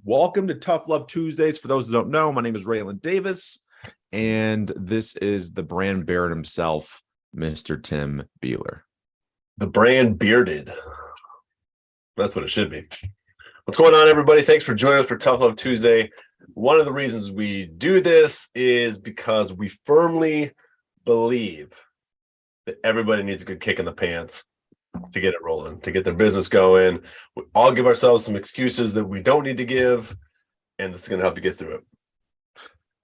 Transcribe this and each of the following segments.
Welcome to Tough Love Tuesdays. For those who don't know, my name is Raylan Davis, and this is the brand baron himself, Mr. Tim Beeler. The brand bearded. That's what it should be. What's going on, everybody? Thanks for joining us for Tough Love Tuesday. One of the reasons we do this is because we firmly believe that everybody needs a good kick in the pants to get it rolling, to get their business going. We all give ourselves some excuses that we don't need to give, and this is going to help you get through it.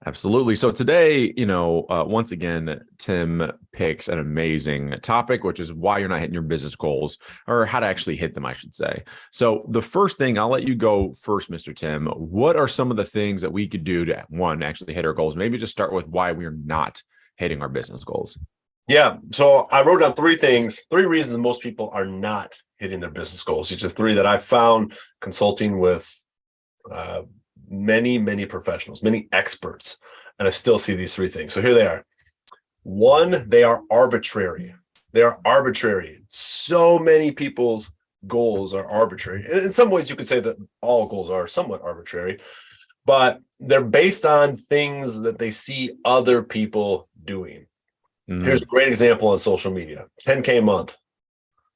Absolutely. So today, once again, Tim picks an amazing topic, which is why you're not hitting your business goals, or how to actually hit them, I should say. So the first thing, I'll let you go first, Mr. Tim. What are some of the things that we could do to, one, actually hit our goals? Maybe just start with why we're not hitting our business goals. Yeah. So I wrote down three reasons most people are not hitting their business goals. These are three that I found consulting with many professionals, many experts, and I still see these three things. So here they are. One, they are arbitrary. They are arbitrary. So many people's goals are arbitrary. And in some ways, you could say that all goals are somewhat arbitrary, but they're based on things that they see other people doing. Mm-hmm. Here's a great example on social media: 10K a month.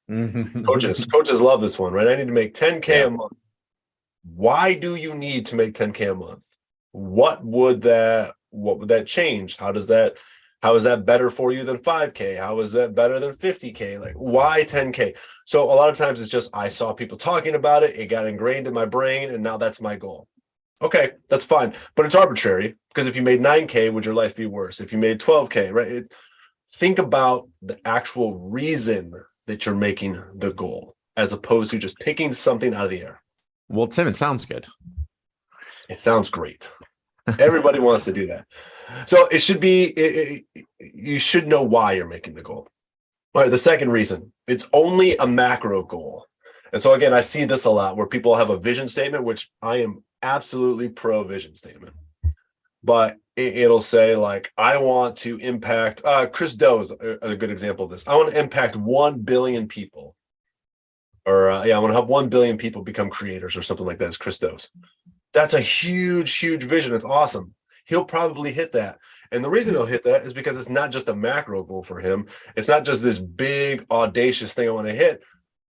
Mm-hmm. Coaches love this one, right? I need to make 10K a month. Why do you need to make 10K a month? What would that change? How is that better for you than 5K? How is that better than 50K? Like, why 10K? So a lot of times it's just, I saw people talking about it. It got ingrained in my brain, and now that's my goal. Okay, that's fine. But it's arbitrary, because if you made 9K, would your life be worse? If you made 12K, right? Think about the actual reason that you're making the goal, as opposed to just picking something out of the air. Well, Tim, it sounds good. It sounds great. Everybody wants to do that. So it should be, you should know why you're making the goal. All right, the second reason, it's only a macro goal. And so again, I see this a lot where people have a vision statement, which I am absolutely pro vision statement. But it'll say, like, I want to impact, Chris Do is a good example of this. I want to impact 1 billion people. Or I want to help 1 billion people become creators, or something like that, as Chris does. That's a huge vision. It's awesome. He'll probably hit that. And the reason he'll hit that is because it's not just a macro goal for him. It's not just this big, audacious thing I want to hit.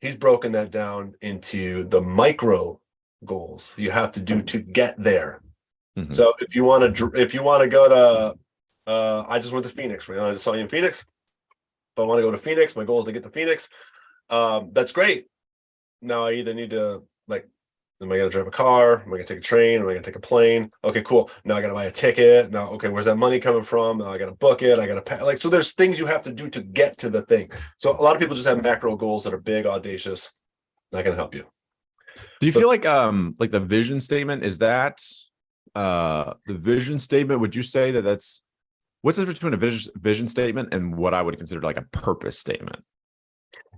He's broken that down into the micro goals you have to do to get there. Mm-hmm. So if you want to go to, I just went to Phoenix, right? I just saw you in Phoenix. If I want to go to Phoenix, my goal is to get to Phoenix. That's great. Now I either need to, like, am I going to drive a car? Am I going to take a train? Am I going to take a plane? Okay, cool. Now I got to buy a ticket. Now, okay, where's that money coming from? Now I got to book it. I got to pay. Like, so there's things you have to do to get to the thing. So a lot of people just have macro goals that are big, audacious. Not going to help you. Do you feel like the vision statement, is that the vision statement? Would you say that's what's the difference between a vision statement and what I would consider like a purpose statement?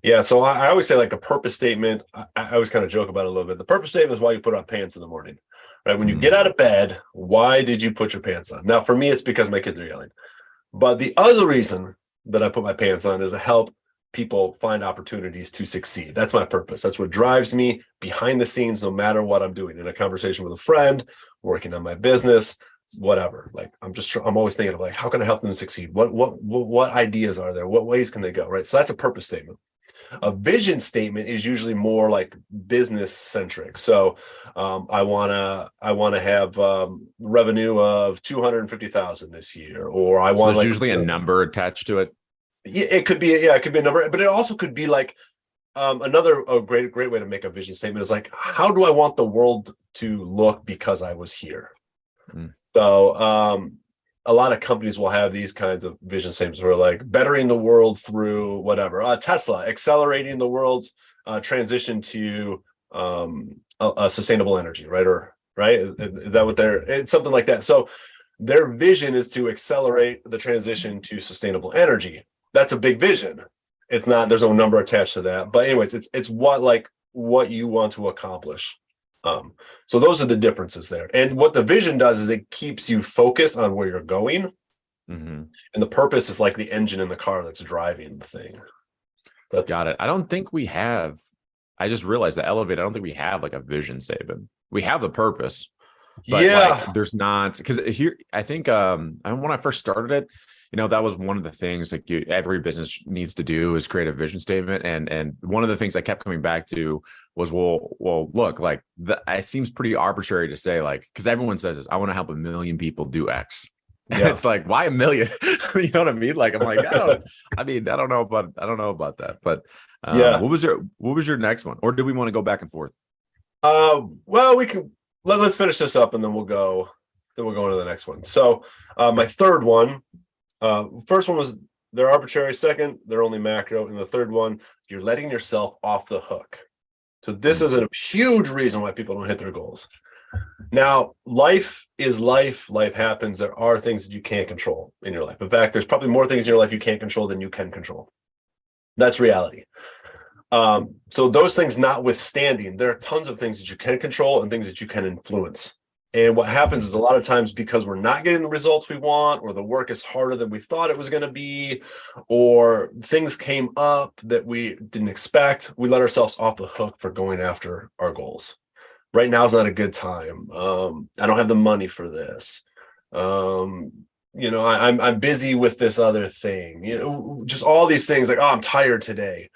Yeah, so I always say, like, the purpose statement, I always kind of joke about it a little bit. The purpose statement is why you put on pants in the morning, right? When you get out of bed, why did you put your pants on? Now, for me, it's because my kids are yelling. But the other reason that I put my pants on is to help people find opportunities to succeed. That's my purpose. That's what drives me behind the scenes, no matter what I'm doing. In a conversation with a friend, working on my business, whatever. Like, I'm always thinking of, like, how can I help them succeed? What ideas are there? What ways can they go, right? So that's a purpose statement. A vision statement is usually more like business centric. So I want to have revenue of 250,000 this year, or I want, there's usually a number attached to it. Yeah, it could be a number, but it also could be like a great way to make a vision statement is like, how do I want the world to look because I was here? So a lot of companies will have these kinds of vision statements where, like, bettering the world through whatever. Tesla, accelerating the world's transition to a sustainable energy, right? Is that what it's something like that. So their vision is to accelerate the transition to sustainable energy. That's a big vision. It's not, there's no number attached to that. But anyways, it's what you want to accomplish. So those are the differences there. And what the vision does is it keeps you focused on where you're going. Mm-hmm. And the purpose is like the engine in the car that's driving the thing. Got it. I don't think we have, I just realized the Elevate, I don't think we have like a vision statement. we have the purpose, but Yeah. like there's not, because here I think when I first started it, that was one of the things like every business needs to do is create a vision statement. And one of the things I kept coming back to was, well, look, like it seems pretty arbitrary to say, like, because everyone says this, I want to help 1 million people do X. Yeah. It's like, why 1 million? You know what I mean? Like, I'm like, I don't know about that. But Yeah. what was your next one? Or do we want to go back and forth? Well, we could let's finish this up and then we'll go into the next one. So my third one, first one was they're arbitrary, second, they're only macro, and the third one, you're letting yourself off the hook. So this is a huge reason why people don't hit their goals. Now, life is life. Life happens. There are things that you can't control in your life. In fact, there's probably more things in your life you can't control than you can control. That's reality. So those things notwithstanding, there are tons of things that you can control and things that you can influence. And what happens is a lot of times, because we're not getting the results we want, or the work is harder than we thought it was going to be, or things came up that we didn't expect, we let ourselves off the hook for going after our goals. Right now is not a good time. I don't have the money for this. I'm busy with this other thing. Just all these things like, oh, I'm tired today.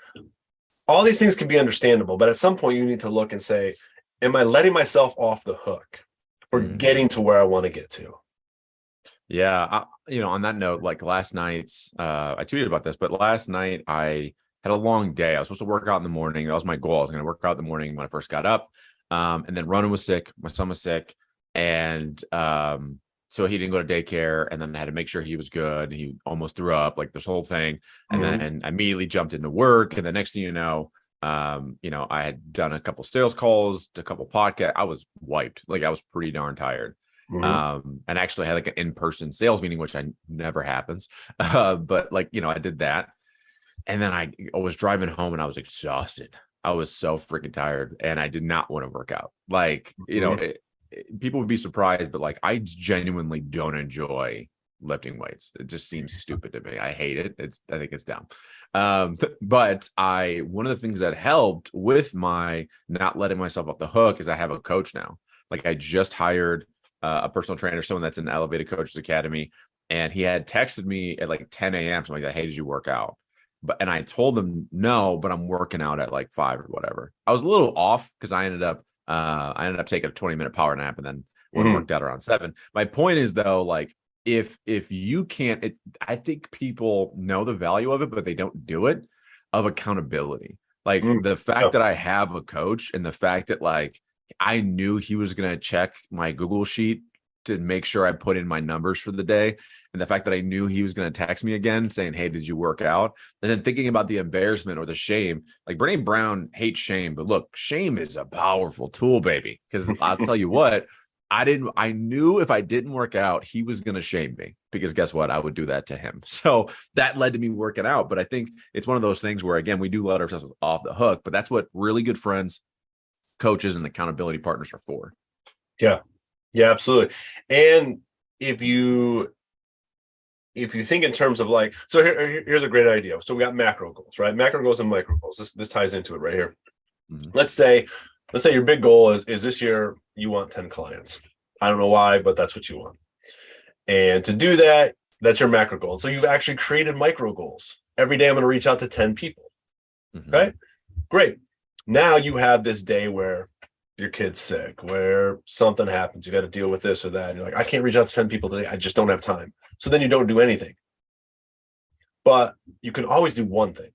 All these things can be understandable, but at some point you need to look and say, am I letting myself off the hook for getting to where I want to get to? Yeah. On that note, like last night, I tweeted about this, but last night I had a long day. I was supposed to work out in the morning. That was my goal. I was going to work out in the morning when I first got up. And then Ronan was sick. My son was sick. And so he didn't go to daycare. And then I had to make sure he was good. He almost threw up, like this whole thing. And then I immediately jumped into work. And the next thing you know, I had done a couple sales calls, a couple podcasts. I was wiped. Like I was pretty darn tired. And actually had like an in-person sales meeting, which never happens. But like, I did that. And then I was driving home and I was exhausted. I was so freaking tired and I did not want to work out. Like, people would be surprised, but like, I genuinely don't enjoy lifting weights. It just seems stupid to me. I hate it. I think it's dumb. But one of the things that helped with my not letting myself off the hook is I have a coach now. Like I just hired a personal trainer, someone that's in the Elevated Coaches Academy. And he had texted me at like 10 a.m. something like that. Hey, did you work out? And I told him no, but I'm working out at like 5 or whatever. I was a little off because I ended up taking a 20-minute power nap and then worked out around 7. My point is though, like if you can't, I think people know the value of it, but they don't do it, of accountability. Like the fact that I have a coach and the fact that like I knew he was going to check my Google sheet to make sure I put in my numbers for the day. And the fact that I knew he was going to text me again saying, hey, did you work out? And then thinking about the embarrassment or the shame, like Brene Brown hates shame, but look, shame is a powerful tool, baby. Because I'll tell you what, I knew if I didn't work out, he was going to shame me, because guess what? I would do that to him. So that led to me working out. But I think it's one of those things where, again, we do let ourselves off the hook, but that's what really good friends, coaches, and accountability partners are for. Yeah. Yeah, absolutely. And if you think in terms of like, so here's a great idea. So we got macro goals, right? Macro goals and micro goals. This ties into it right here. Let's say your big goal is this year you want 10 clients. I don't know why, but that's what you want. And to do that, that's your macro goal. So you've actually created micro goals. Every day I'm going to reach out to 10 people. Okay, great. Now you have this day where your kid's sick, where something happens, you got to deal with this or that. And you're like, I can't reach out to 10 people today. I just don't have time. So then you don't do anything. But you can always do one thing.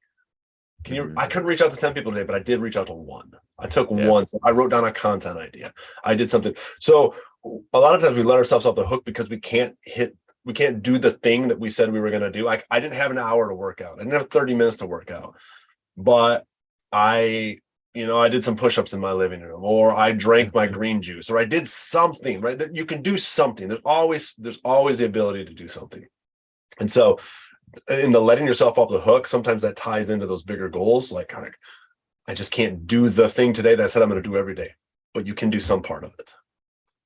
I couldn't reach out to 10 people today, but I did reach out to one. I took one. I wrote down a content idea. I did something. So a lot of times we let ourselves off the hook because we can't do the thing that we said we were going to do. I didn't have an hour to work out. I didn't have 30 minutes to work out, but I did some push-ups in my living room, or I drank my green juice, or I did something, right? That you can do something. There's always the ability to do something. And so in the letting yourself off the hook, sometimes that ties into those bigger goals. Like I just can't do the thing today that I said I'm going to do every day, but you can do some part of it.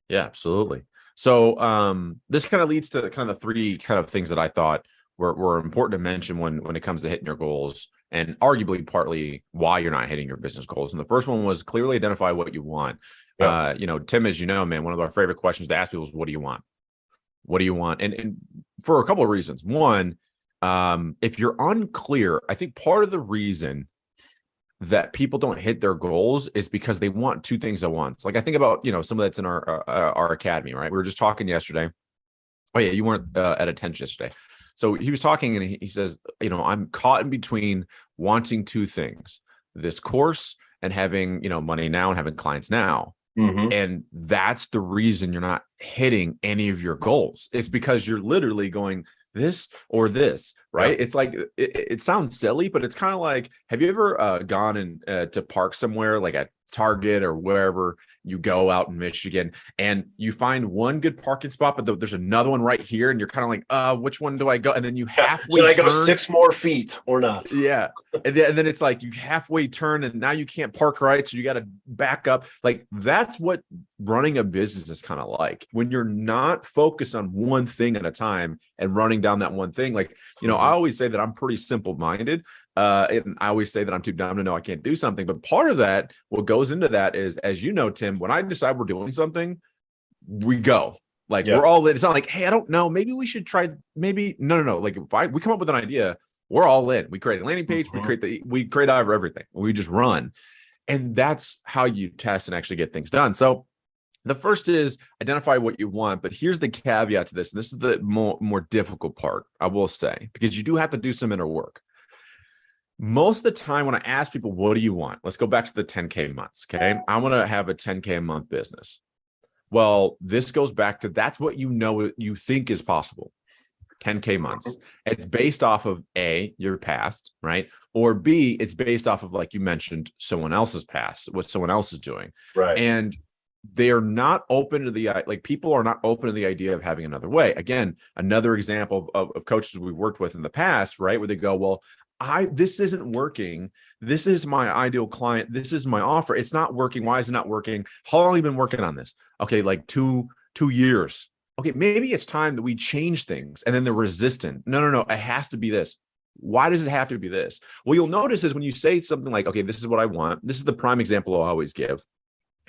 Yeah, absolutely. So this kind of leads to kind of the 3 kind of things that I thought were important to mention when it comes to hitting your goals, and arguably partly why you're not hitting your business goals. And the first one was clearly identify what you want. Yep. Tim, as you know, man, one of our favorite questions to ask people is, what do you want? What do you want? And for a couple of reasons. One, if you're unclear, I think part of the reason that people don't hit their goals is because they want two things at once. Like I think about, some of that's in our academy, right? We were just talking yesterday. Oh yeah, you weren't at attention yesterday. So he was talking and he says, I'm caught in between wanting two things, this course and having, money now and having clients now. Mm-hmm. And that's the reason you're not hitting any of your goals. It's because you're literally going this or this, right? It's like, it sounds silly, but it's kind of like, have you ever gone and to park somewhere like at Target or wherever you go out in Michigan and you find one good parking spot, but there's another one right here. And you're kind of like, which one do I go? And then you halfway Should I go turn, 6 more feet or not? Yeah. And then it's like you halfway turn and now you can't park right. So you got to back up. Like that's what running a business is kind of like when you're not focused on one thing at a time and running down that one thing. Like, I always say that I'm pretty simple minded. And I always say that I'm too dumb to know I can't do something. But part of that, what goes into that is, as you know, Tim, when I decide we're doing something, we go. Like we're all in. It's not like, hey, I don't know. Maybe we should try. Maybe no. Like if we come up with an idea, we're all in. We create a landing page. We create everything. We just run, and that's how you test and actually get things done. So the first is identify what you want. But here's the caveat to this. And this is the more difficult part, I will say, because you do have to do some inner work. Most of the time when I ask people, what do you want? Let's go back to the 10K months. Okay. I want to have a 10K a month business. Well, this goes back to that's what you think is possible. 10K months. It's based off of A, your past, right? Or B, it's based off of, like you mentioned, someone else's past, what someone else is doing. Right. And they are not open to people are not open to the idea of having another way. Again, another example of coaches we've worked with in the past, right? Where they go, well, this isn't working. This is my ideal client. This is my offer. It's not working. Why is it not working? How long have you been working on this? Okay, like two years. Okay, maybe it's time that we change things. And then they're resistant. No. It has to be this. Why does it have to be this? Well, you'll notice is when you say something like, okay, this is what I want. This is the prime example I always give.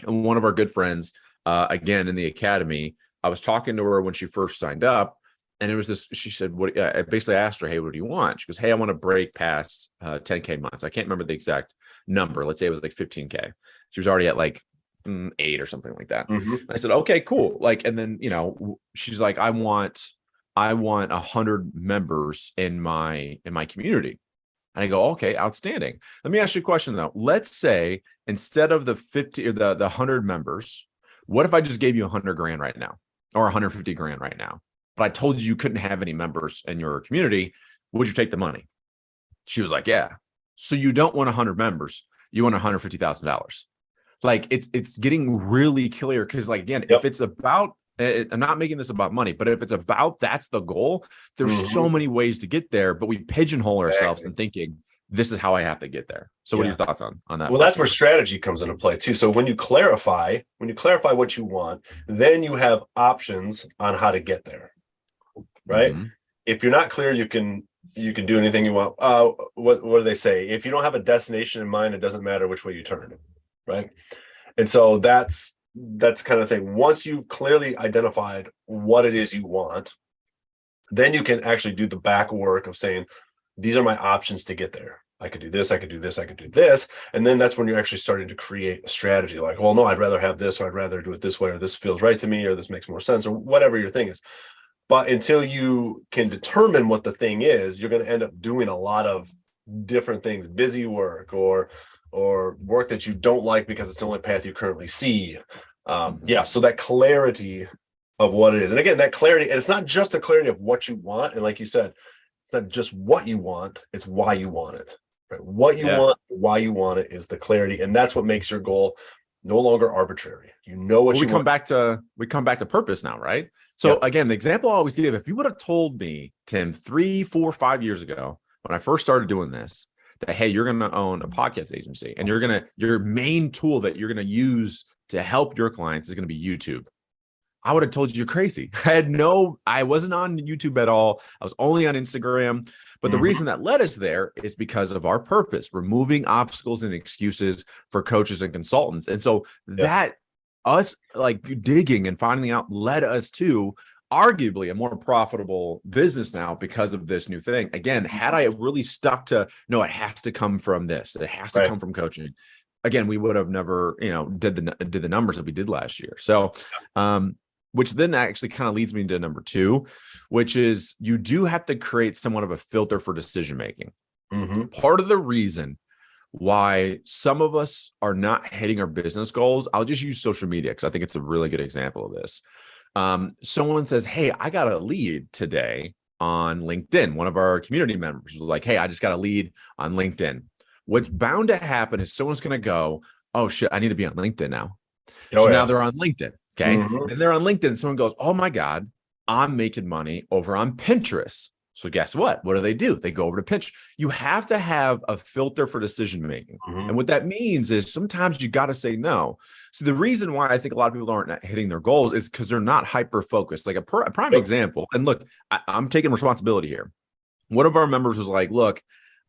And one of our good friends, again, in the academy, I was talking to her when she first signed up. And it was this, she said, I basically asked her, hey, what do you want? She goes, hey, I want to break past 10K months. I can't remember the exact number. Let's say it was like 15K. She was already at like 8 or something like that. Mm-hmm. I said, okay, cool. Like, and then, she's like, I want 100 members in my community. And I go, okay, outstanding. Let me ask you a question though. Let's say instead of the 50 or the 100 members, what if I just gave you 100 grand right now or 150 grand right now? But I told you couldn't have any members in your community. Would you take the money? She was like, yeah. So you don't want 100 members. You want $150,000. Like it's getting really clear. Cause like, again, if it's about, I'm not making this about money, but if it's about, that's the goal, there's so many ways to get there, but we pigeonhole ourselves in thinking this is how I have to get there. So what are your thoughts on that? Well, that's where strategy comes into play too. So when you clarify what you want, then you have options on how to get there. Right. Mm-hmm. If you're not clear, you can do anything you want. What do they say? If you don't have a destination in mind, it doesn't matter which way you turn. Right. And so that's kind of thing. Once you've clearly identified what it is you want, then you can actually do the back work of saying, these are my options to get there. I could do this, I could do this, I could do this. And then that's when you're actually starting to create a strategy like, well, no, I'd rather have this, or I'd rather do it this way, or this feels right to me, or this makes more sense, or whatever your thing is. But until you can determine what the thing is, you're going to end up doing a lot of different things, busy work or work that you don't like because it's the only path you currently see. So that clarity of what it is. And again, that clarity, and it's not just the clarity of what you want. And like you said, it's not just what you want, it's why you want it. Right? What you want, why you want it is the clarity. And that's what makes your goal no longer arbitrary. You know what you want. We come back to purpose now, right? So again, the example I always give, if you would have told me, Tim, 3, 4, 5 years ago, when I first started doing this, that, hey, you're going to own a podcast agency and your main tool that you're going to use to help your clients is going to be YouTube, I would have told you you're crazy. I wasn't on YouTube at all. I was only on Instagram. But the reason that led us there is because of our purpose, removing obstacles and excuses for coaches and consultants. And so that us like digging and finding out led us to arguably a more profitable business now because of this new thing. Again, had I really stuck to, no, it has to come from this, it has to Right. come from coaching, again, we would have never, did the numbers that we did last year. So, which then actually kind of leads me to number two, which is you do have to create somewhat of a filter for decision making. Part of the reason why some of us are not hitting our business goals, I'll just use social media because I think it's a really good example of this. Someone says, hey, I got a lead today on LinkedIn. One of our community members was like, hey, I just got a lead on LinkedIn. What's bound to happen is someone's going to go, oh shit, I need to be on LinkedIn now. So now they're on LinkedIn. Okay. And they're on LinkedIn. Someone goes, oh my God, I'm making money over on Pinterest. So guess what? What do? They go over to Pinterest. You have to have a filter for decision making. And what that means is sometimes you got to say no. So the reason why I think a lot of people aren't hitting their goals is because they're not hyper focused. Like a prime example. And look, I'm taking responsibility here. One of our members was like, look,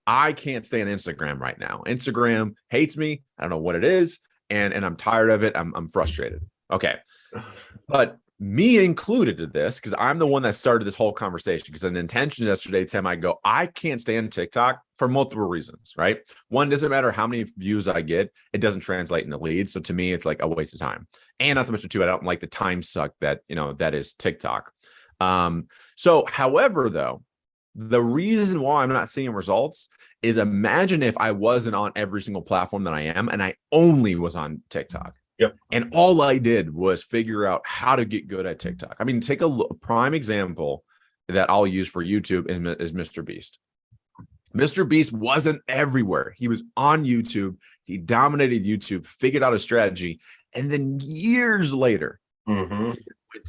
I can't stay on Instagram right now. Instagram hates me. I don't know what it is. And I'm tired of it. I'm frustrated. Okay. But me included to this, because I'm the one that started this whole conversation, because an intention yesterday, Tim, I go, I can't stand TikTok for multiple reasons, right? One, doesn't matter how many views I get, it doesn't translate into leads. So to me, it's like a waste of time. And not to mention too, I don't like the time suck that, that is TikTok. So however, though, the reason why I'm not seeing results is imagine if I wasn't on every single platform that I am, and I only was on TikTok. Yep. And all I did was figure out how to get good at TikTok. I mean, take a prime example that I'll use for YouTube is Mr. Beast. Mr. Beast wasn't everywhere. He was on YouTube. He dominated YouTube, figured out a strategy. And then years later, he went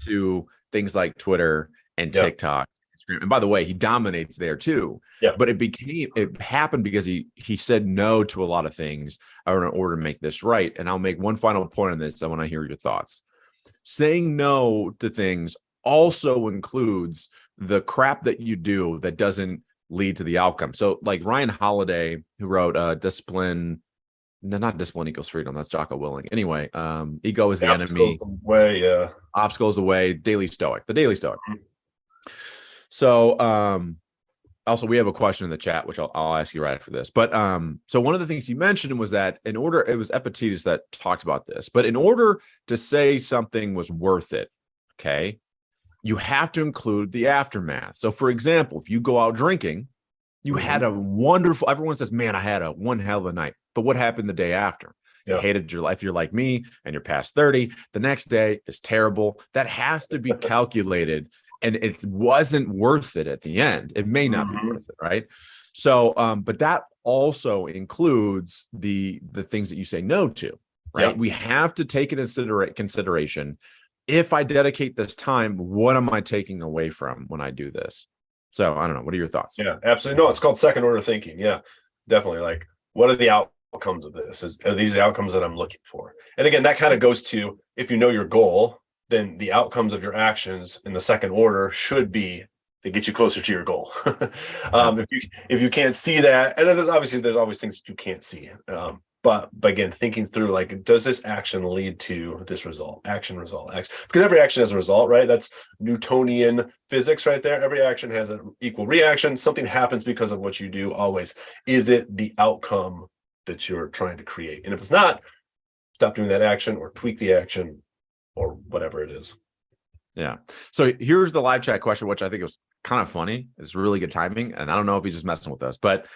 to things like Twitter and TikTok. And by the way, he dominates there too. Yeah. But it happened because he said no to a lot of things in order to make this right. And I'll make one final point on this. I want to hear your thoughts. Saying no to things also includes the crap that you do that doesn't lead to the outcome. So like Ryan Holiday, who wrote Discipline, no, not Discipline Equals Freedom. That's Jocko Willing. Anyway, ego is the enemy. Obstacles the way. The Daily Stoic. So, also we have a question in the chat, which I'll ask you right after this. But so one of the things he mentioned was that it was Epictetus that talked about this, but in order to say something was worth it, okay, you have to include the aftermath. So for example, if you go out drinking, you had a wonderful, everyone says, man, I had one hell of a night. But what happened the day after? You hated your life. You're like me and you're past 30. The next day is terrible. That has to be calculated. And it wasn't worth it at the end. It may not be worth it, right? So, but that also includes the things that you say no to, right? We have to take it into consideration. If I dedicate this time, what am I taking away from when I do this? So I don't know. What are your thoughts? Yeah, absolutely. No, it's called second order thinking. Yeah, definitely. Like, what are the outcomes of this? Are these the outcomes that I'm looking for? And again, that kind of goes to, if you know your goal, then the outcomes of your actions in the second order should be to get you closer to your goal. If you can't see that, and there's always things that you can't see. But again, thinking through, like, does this action lead to this result? Action, result, action. Because every action has a result, right? That's Newtonian physics right there. Every action has an equal reaction. Something happens because of what you do always. Is it the outcome that you're trying to create? And if it's not, stop doing that action or tweak the action, or whatever it is. Yeah. So here's the live chat question, which I think was kind of funny. It's really good timing. And I don't know if he's just messing with us, but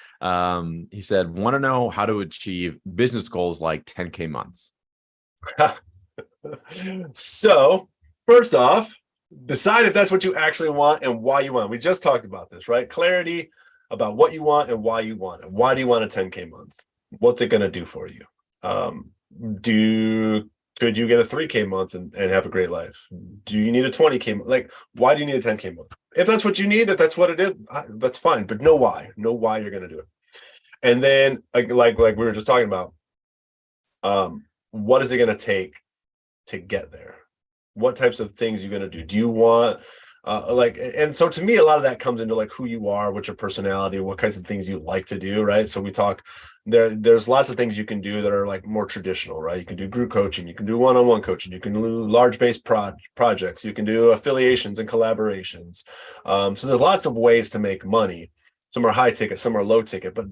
he said, want to know how to achieve business goals like 10K months. So first off, decide if that's what you actually want and why you want it. We just talked about this, right? Clarity about what you want and why you want it. Why do you want a 10K month? What's it going to do for you? Could you get a 3K month and have a great life? Do you need a 20K month? Like, why do you need a 10K month? If that's what you need, if that's what it is, that's fine. But know why. Know why you're going to do it. And then, like we were just talking about, what is it going to take to get there? What types of things are you going to do? Do you want And so to me, a lot of that comes into like who you are, what's your personality, what kinds of things you like to do, right? So we talk there's lots of things you can do that are like more traditional, right? You can do group coaching, you can do one-on-one coaching, you can do large base projects, you can do affiliations and collaborations. So there's lots of ways to make money. Some are high ticket, some are low ticket, but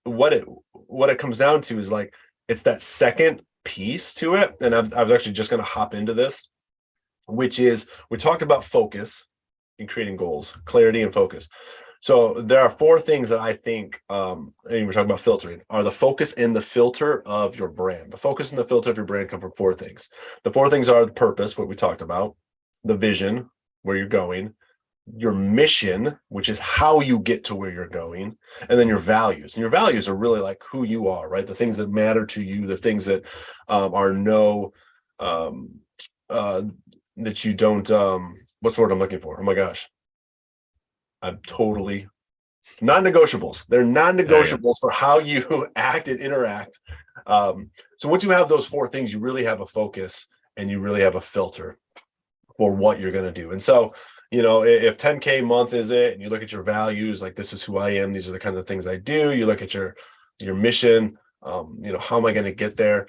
what it comes down to is like it's that second piece to it. And I was actually just going to hop into this, which is we talked about focus in creating goals, clarity and focus. So there are four things that I think, and we're talking about filtering, are the focus and the filter of your brand. The focus and the filter of your brand come from four things. The four things are the purpose, what we talked about, the vision, where you're going, your mission, which is how you get to where you're going, and then your values. And your values are really like who you are, right? The things that matter to you, the things that are that you don't, what's the word I'm looking for? Oh my gosh. I'm totally non-negotiables. They're non-negotiables for how you act and interact. So once you have those four things, you really have a focus and you really have a filter for what you're going to do. And so, if 10K a month is it, and you look at your values, like this is who I am, these are the kind of things I do. You look at your mission, how am I going to get there?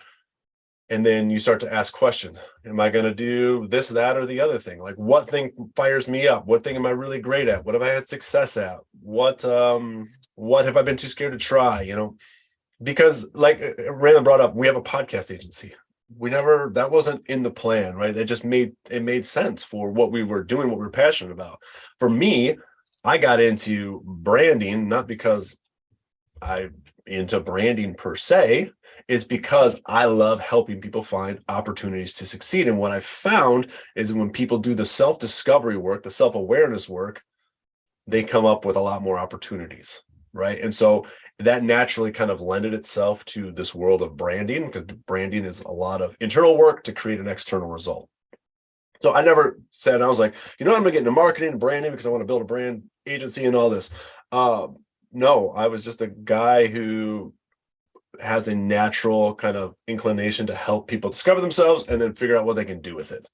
And then you start to ask questions. Am I going to do this, that, or the other thing? Like what thing fires me up? What thing am I really great at? What have I had success at? What have I been too scared to try? Because like Raylan brought up, we have a podcast agency. That wasn't in the plan, right? It made sense for what we were doing, what we were passionate about. For me, I got into branding, not because I'm into branding per se, is because I love helping people find opportunities to succeed. And what I found is when people do the self-discovery work, the self-awareness work, they come up with a lot more opportunities, right? And so that naturally kind of lended itself to this world of branding, because branding is a lot of internal work to create an external result. So I never said, I was like, I'm going to get into marketing and branding because I want to build a brand agency and all this. No, I was just a guy who has a natural kind of inclination to help people discover themselves and then figure out what they can do with it.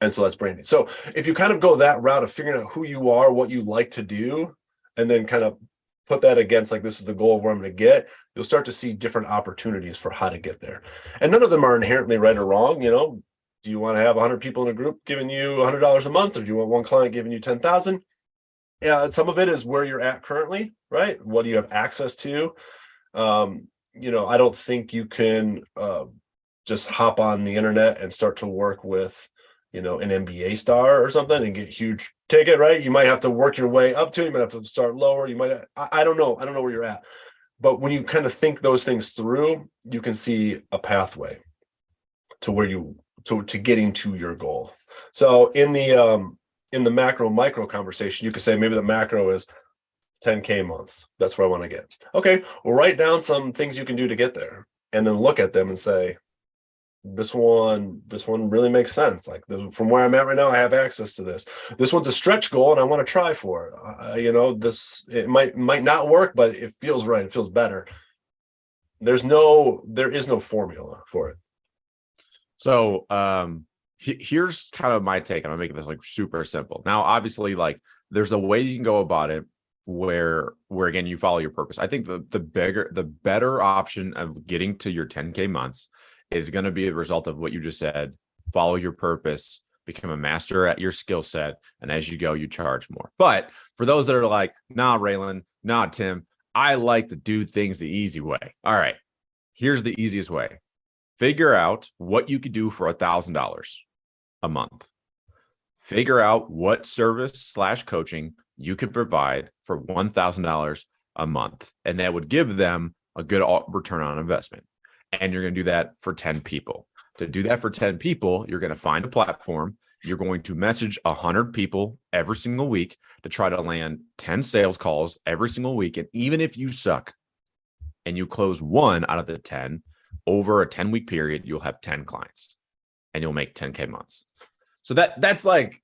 And so that's branding. So if you kind of go that route of figuring out who you are, what you like to do, and then kind of put that against like, this is the goal of where I'm going to get, you'll start to see different opportunities for how to get there. And none of them are inherently right or wrong. Do you want to have 100 people in a group giving you $100 a month, or do you want one client giving you 10,000? Yeah, some of it is where you're at currently, right? What do you have access to? I don't think you can just hop on the internet and start to work with, an NBA star or something and get huge ticket, right? You might have to work your way up to it. You might have to start lower. You might, I don't know. I don't know where you're at. But when you kind of think those things through, you can see a pathway to where to getting to your goal. So in the macro micro conversation, you could say maybe the macro is 10K months. That's where I want to get. Okay, well, write down some things you can do to get there, and then look at them and say, this one really makes sense. Like from where I'm at right now, I have access to this. This one's a stretch goal, and I want to try for it. It might not work, but it feels right. It feels better. There is no formula for it. So here's kind of my take. I'm making this like super simple. Now, obviously, like there's a way you can go about it where again you follow your purpose. I think the better option of getting to your 10K months is going to be a result of what you just said. Follow your purpose, become a master at your skill set, and as you go, you charge more. But for those that are like, nah, Raylan, nah, Tim, I like to do things the easy way. All right, here's the easiest way. Figure out what you could do for $1,000 a month. Figure out what service / coaching you could provide for $1,000 a month. And that would give them a good return on investment. And you're going to do that for 10 people. To do that for 10 people, you're going to find a platform. You're going to message 100 people every single week to try to land 10 sales calls every single week. And even if you suck and you close one out of the 10 over a 10-week period, you'll have 10 clients and you'll make 10K months. So that's like,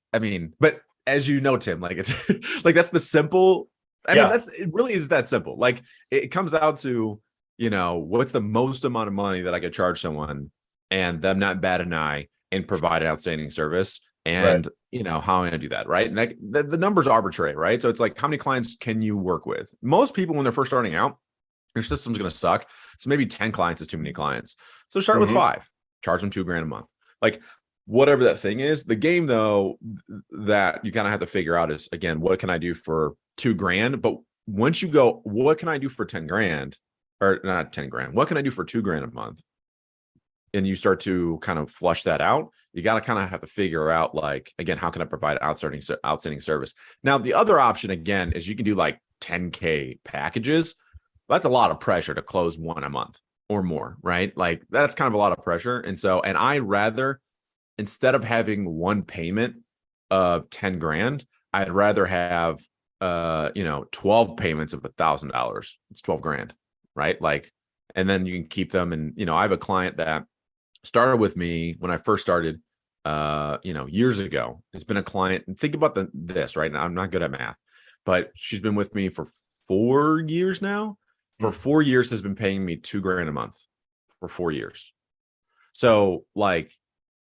but as you know, Tim, like it's like, that's the simple. It really is that simple. Like it comes out to, what's the most amount of money that I could charge someone and them not bat an eye and provide an outstanding service. Right. And how am I going to do that, right? And the number's arbitrary, right? So it's like, how many clients can you work with? Most people, when they're first starting out, your system's going to suck. So maybe 10 clients is too many clients. So start with 5, charge them $2,000 a month. Like whatever that thing is. The game though, that you kind of have to figure out is, again, what can I do for $2,000? But once you go, what can I do for 10 grand or not 10 grand? What can I do for $2,000 a month? And you start to kind of flush that out, you got to kind of have to figure out, like, again, how can I provide outstanding service? Now, the other option, again, is you can do like 10K packages. That's a lot of pressure to close one a month or more, right? Like that's kind of a lot of pressure. And I rather, instead of having one payment of 10 grand, I'd rather have 12 payments of $1,000. It's 12 grand, right? Like, and then you can keep them. And I have a client that started with me when I first started, years ago. It's been a client, and think about this, right? Now, I'm not good at math, but she's been with me for 4 years now. For 4 years has been paying me $2,000 a month for 4 years. So like,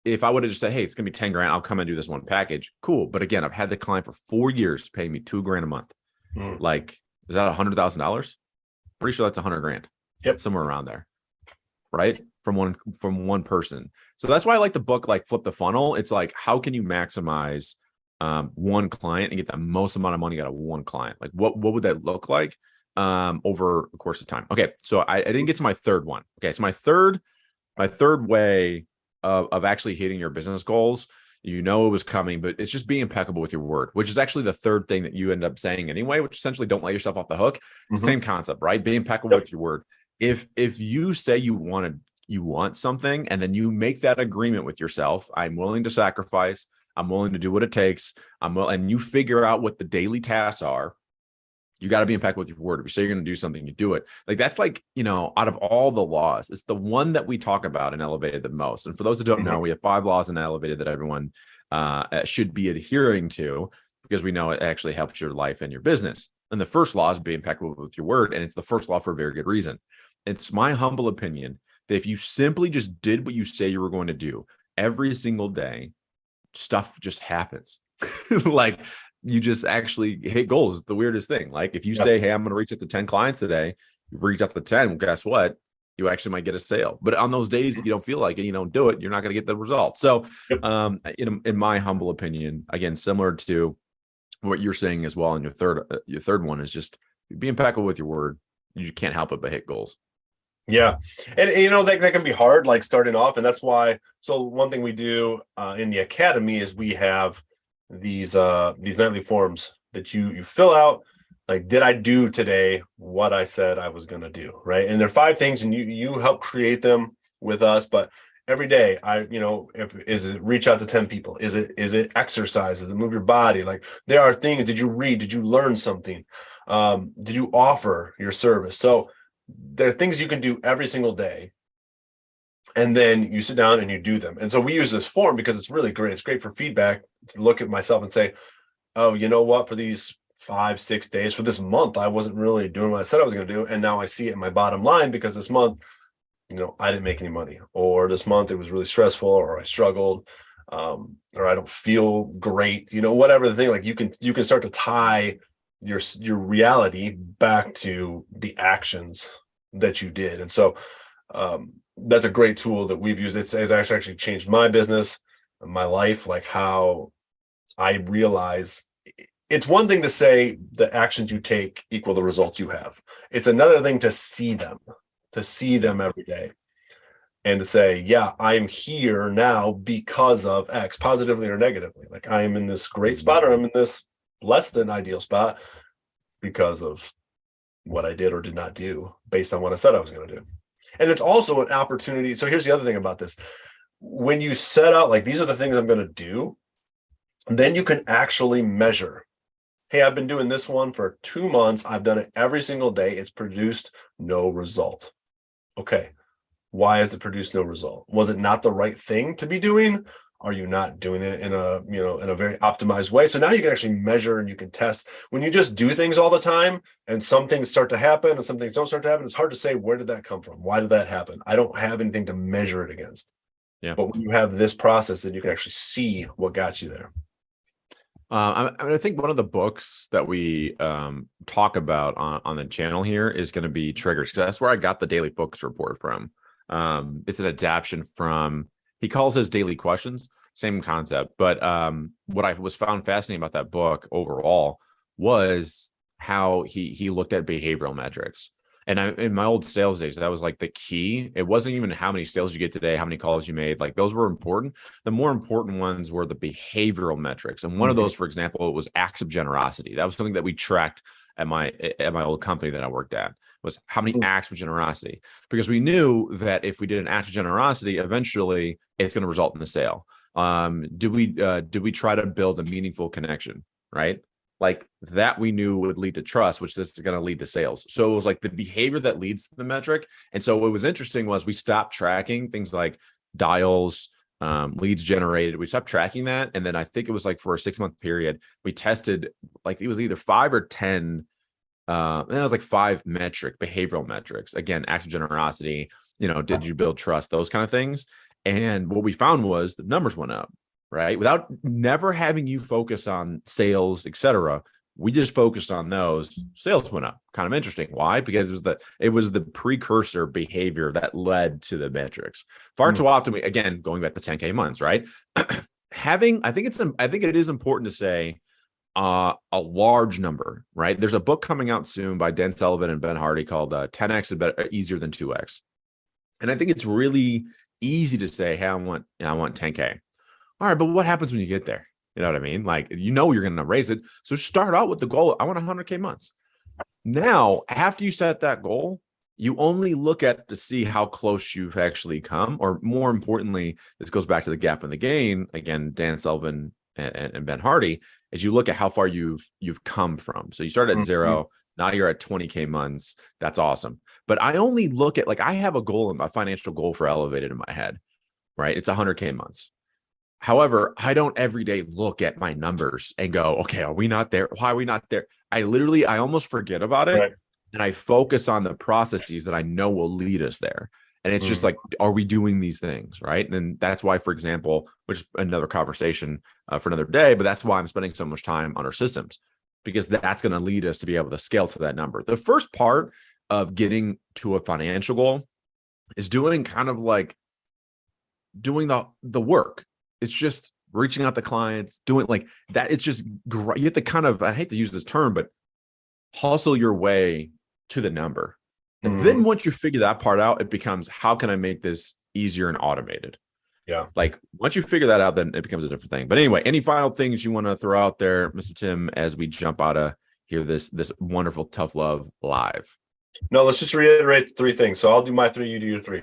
if I would have just said, hey, it's gonna be 10 grand, I'll come and do this one package. Cool. But again, I've had the client for 4 years paying me $2,000 a month. Like, is that $100,000? Pretty sure that's 100 grand. Yep. Somewhere around there. Right. From one person. So that's why I like the book, like Flip the Funnel. It's like, how can you maximize one client and get the most amount of money out of one client? Like what would that look like over the course of time? Okay. So I didn't get to my third one. Okay. So my third way of actually hitting your business goals, it was coming, but it's just being impeccable with your word, which is actually the third thing that you end up saying anyway, which essentially don't let yourself off the hook. Same concept, right? Be impeccable with your word. If you say you want something, and then you make that agreement with yourself, I'm willing to sacrifice, I'm willing to do what it takes, and you figure out what the daily tasks are, you got to be impeccable with your word. If you say you're going to do something, you do it. Like that's like, out of all the laws, it's the one that we talk about in Elevated the most. And for those that don't know, we have 5 laws in Elevated that everyone should be adhering to, because we know it actually helps your life and your business. And the first law is be impeccable with your word. And it's the first law for a very good reason. It's my humble opinion that if you simply just did what you say you were going to do every single day, stuff just happens. Like you just actually hit goals. It's the weirdest thing. Like if you say, hey, I'm going to reach out to 10 clients today, you reach out to 10, well, guess what? You actually might get a sale. But on those days that you don't feel like it, you don't do it, you're not going to get the result. So in my humble opinion, again, similar to what you're saying as well, and your third one is just be impeccable with your word. You can't help it but hit goals. Yeah. And that can be hard, like starting off. And that's why, so one thing we do in the academy is we have these nightly forms that you fill out. Like, did I do today what I said I was going to do? Right. And there are 5 things, and you help create them with us. But every day is it reach out to 10 people? Is it exercise? Is it move your body? Like there are things. Did you read? Did you learn something? Did you offer your service? So there are things you can do every single day, and then you sit down and you do them. And so we use this form because it's really great. It's great for feedback to look at myself and say, oh, you know what, for these 5-6 days, for this month, I wasn't really doing what I said I was going to do. And now I see it in my bottom line, because this month, I didn't make any money, or this month it was really stressful, or I struggled, or I don't feel great, whatever the thing. Like you can start to tie your reality back to the actions that you did. And so that's a great tool that we've used. It's actually changed my business, my life, like how I realize it's one thing to say the actions you take equal the results you have. It's another thing to see them every day, and to say, yeah, I'm here now because of X, positively or negatively. Like I am in this great spot, or I'm in this less than ideal spot because of what I did or did not do based on what I said I was going to do. And it's also an opportunity. So here's the other thing about this. When you set out, like, these are the things I'm going to do, then you can actually measure. Hey, I've been doing this one for 2 months. I've done it every single day. It's produced no result. Okay. Why has it produced no result? Was it not the right thing to be doing? Are you not doing it in a very optimized way? So now you can actually measure and you can test. When you just do things all the time and some things start to happen and some things don't start to happen, it's hard to say, where did that come from? Why did that happen? I don't have anything to measure it against. Yeah. But when you have this process, then you can actually see what got you there. I think one of the books that we talk about on the channel here is going to be Triggers, because that's where I got the daily focus report from. It's an adaptation from, he calls his Daily Questions, same concept. But what I was found fascinating about that book overall was how he looked at behavioral metrics. And in my old sales days, that was like the key. It wasn't even how many sales you get today, how many calls you made. Like those were important. The more important ones were the behavioral metrics. And one of those, for example, was acts of generosity. That was something that we tracked at my old company that I worked at, was how many acts of generosity, because we knew that if we did an act of generosity, eventually it's going to result in a sale. Do we try to build a meaningful connection, right? Like that we knew would lead to trust, which this is going to lead to sales. So it was like the behavior that leads to the metric. And so what was interesting was we stopped tracking things like dials, leads generated. We stopped tracking that. And then I think it was like for a 6-month period, we tested, like it was either 5 or 10. And it was like 5 behavioral metrics. Again, acts of generosity, did you build trust, those kind of things. And what we found was the numbers went up. Right? Without never having you focus on sales, etc. We just focused on those. Sales went up. Kind of interesting. Why? Because it was the precursor behavior that led to the metrics. Far too often, again, going back to 10K months, right? I think it is important to say a large number, right? There's a book coming out soon by Dan Sullivan and Ben Hardy called 10X is better, easier than 2X. And I think it's really easy to say, hey, I want 10K. All right, but what happens when you get there? You know what I mean? Like, you're going to raise it. So start out with the goal. I want 100K months. Now, after you set that goal, you only look at to see how close you've actually come, or more importantly, this goes back to the gap in the gain. Again, Dan Sullivan and Ben Hardy, as you look at how far you've come from. So you started at 0. Now you're at 20K months. That's awesome. But I only look at, like, I have a goal, a financial goal for Elevated in my head, right? It's 100K months. However, I don't every day look at my numbers and go, okay, are we not there? Why are we not there? I almost forget about it. Right. And I focus on the processes that I know will lead us there. And it's just like, are we doing these things? Right. And that's why, for example, which is another conversation for another day, but that's why I'm spending so much time on our systems, because that's going to lead us to be able to scale to that number. The first part of getting to a financial goal is doing the work. It's just reaching out to clients, doing like that. It's just great. You have to kind of, I hate to use this term, but hustle your way to the number. And then once you figure that part out, it becomes, how can I make this easier and automated? Yeah. Like once you figure that out, then it becomes a different thing. But anyway, any final things you want to throw out there, Mr. Tim, as we jump out of here, this wonderful Tough Love live? No, let's just reiterate 3 things. So I'll do my 3, you do your 3.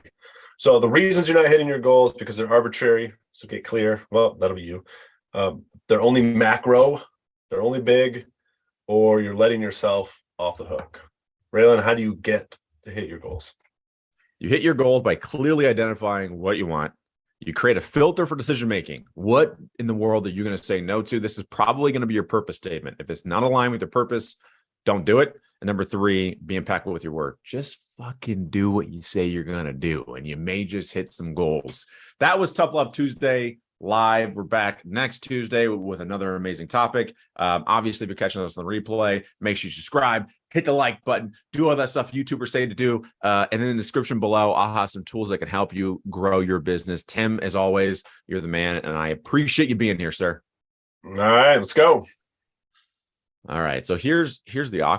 So the reasons you're not hitting your goals, because they're arbitrary. So get clear. Well, that'll be you. They're only macro, they're only big, or you're letting yourself off the hook. Raylan, how do you get to hit your goals? You hit your goals by clearly identifying what you want. You create a filter for decision making. What in the world are you going to say no to? This is probably going to be your purpose statement. If it's not aligned with your purpose, don't do it. And number 3, be impactful with your word. Just fucking do what you say you're going to do, and you may just hit some goals. That was Tough Love Tuesday live. We're back next Tuesday with another amazing topic. Obviously, if you're catching us on the replay, make sure you subscribe, hit the like button, do all that stuff YouTubers say to do. And in the description below, I'll have some tools that can help you grow your business. Tim, as always, you're the man, and I appreciate you being here, sir. All right, let's go. All right. So here's the awkward